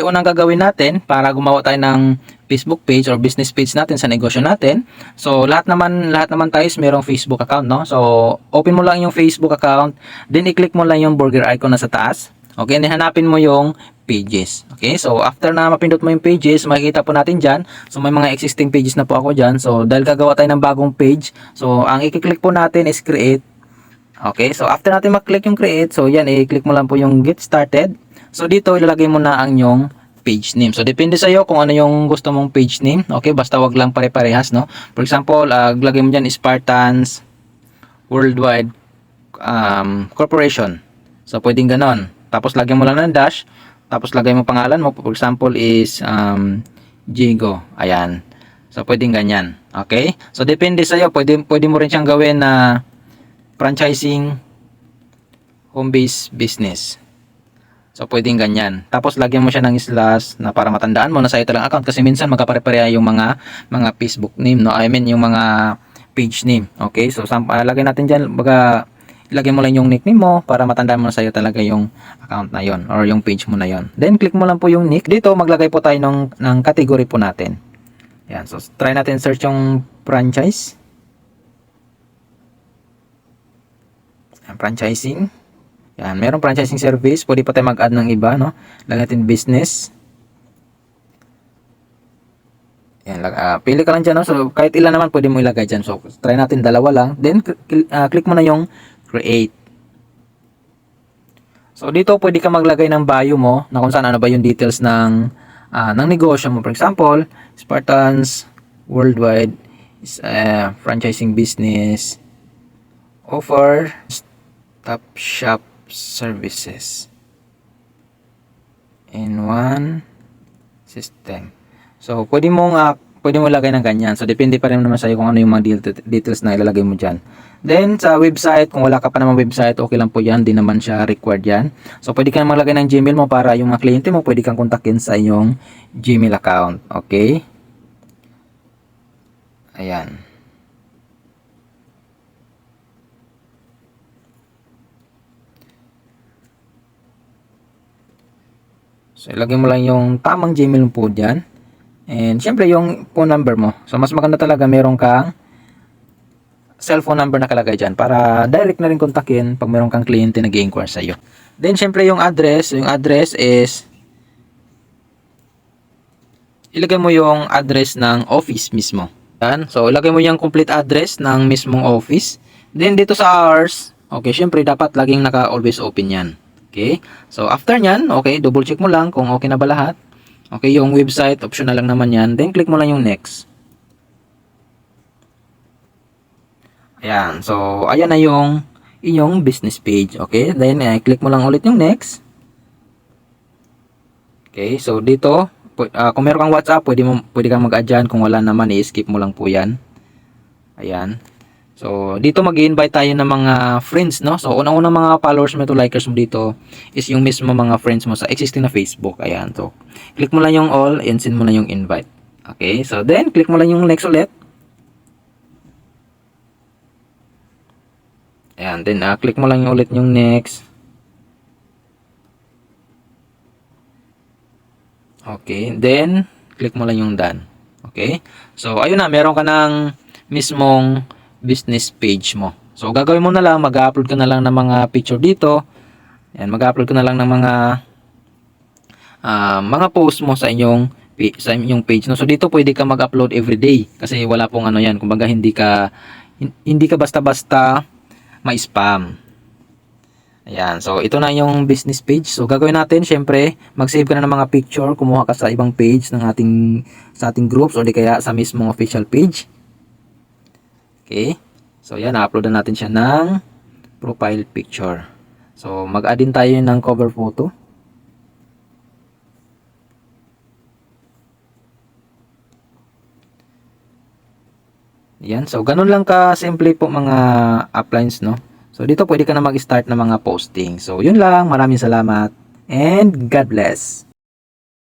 Unang gagawin natin para gumawa tayo ng Facebook page or business page natin sa negosyo natin. So lahat naman tayo is merong Facebook account, no? So open mo lang yung Facebook account, then i-click mo lang yung burger icon na sa taas. Okay, then hanapin mo yung pages. Okay, so after na mapindot mo yung pages, makikita po natin dyan. So may mga existing pages na po ako dyan. So dahil gagawa tayo ng bagong page, so ang i-click po natin is create. Okay, so after natin mag-click yung create, so yan, i-click mo lang po yung get started. So dito ilalagay mo na ang yung page name. So depende sa iyo kung ano yung gusto mong page name. Okay, basta wag lang pare-parehas, no? For example, lagay mo diyan Spartans Worldwide Corporation. So pwedeng ganon. Tapos lagyan mo lang ng dash, tapos lagay mo pangalan mo. For example is Jigo. Ayan. So pwedeng ganyan. Okay? So depende sa iyo. Pwede mo rin siyang gawin na franchising home-based business. So, pwedeng ganyan. Tapos, lagyan mo siya ng slash na para matandaan mo na sa ito lang account kasi minsan magkapare-pareha yung mga Facebook name, no? I mean, yung mga page name. Okay? So, lagyan natin dyan, ilagay mo lang yung nickname mo para matandaan mo na sa iyo talaga yung account na yon or yung page mo na yon. Then, click mo lang po yung nick. Dito, maglagay po tayo ng category po natin. Yan. So, try natin search yung franchise. Franchising. Yan, merong franchising service. Pwede pa tayo mag-add ng iba, no? Lagyan natin business. Yan, pili ka lang dyan, no? So, kahit ilan naman pwede mo ilagay dyan. So, try natin dalawa lang. Then, click mo na yung create. So, dito pwede ka maglagay ng bio mo na kung saan ano ba yung details ng negosyo mo. For example, Spartans Worldwide is a franchising business offer top shop services in one system. So, pwede mo lagay ng ganyan. So, depende pa rin naman sa iyo kung ano yung mga details na ilalagay mo dyan. Then, sa website, kung wala ka pa naman website, okay lang po yan. Di naman siya required yan. So, pwede ka maglagay ng Gmail mo para yung mga kliyente mo, pwede kang kontakin sa iyong Gmail account. Okay? Ayan. So, ilagay mo lang yung tamang Gmail mo po dyan. And, syempre, yung phone number mo. So, mas maganda talaga meron kang cellphone number na kalagay dyan para direct na rin kontakin pag meron kang kliyente na nag-inquire sa iyo. Then, syempre, yung address. Yung address is ilagay mo yung address ng office mismo. Yan. So, ilagay mo yung complete address ng mismong office. Then, dito sa hours, okay, syempre, dapat laging naka-always open yan. Okay? So, after nyan, okay, double check mo lang kung okay na ba lahat. Okay, yung website, optional lang naman yan. Then, click mo lang yung next. Ayan. So, ayan na yung inyong business page. Okay? Then, click mo lang ulit yung next. Okay? So, dito, kung meron kang WhatsApp, pwede kang mag-add dyan. Kung wala naman, i-skip mo lang po yan. Ayan. So, dito mag-i-invite tayo ng mga friends, no? So, unang-unang mga followers mo ito, likers mo dito, is yung mismo mga friends mo sa existing na Facebook. Ayan. So, click mo lang yung all and send mo lang yung invite. Okay? So, then, click mo lang yung next ulit. Ayan. Then, click mo lang yung ulit yung next. Okay. Then, click mo lang yung done. Okay? So, ayun na. Meron ka ng mismong business page mo. So, gagawin mo na lang, mag-upload ka na lang ng mga picture dito. Ayan, mag-upload ka na lang ng mga post mo sa inyong page. No? So, dito pwede ka mag-upload everyday kasi wala pong ano yan. Kumbaga, hindi ka basta-basta ma-spam. Ayan. So, ito na yung business page. So, gagawin natin, syempre, mag-save ka na ng mga picture, kumuha ka sa ibang page ng sa ating groups o di kaya sa mismong official page. Okay. So, yan. Na-upload na natin siya ng profile picture. So, mag-add din tayo ng cover photo. Yan. So, ganun lang ka-simple po mga uplines, no? So, dito pwede ka na mag-start ng mga posting. So, yun lang. Maraming salamat. And God bless.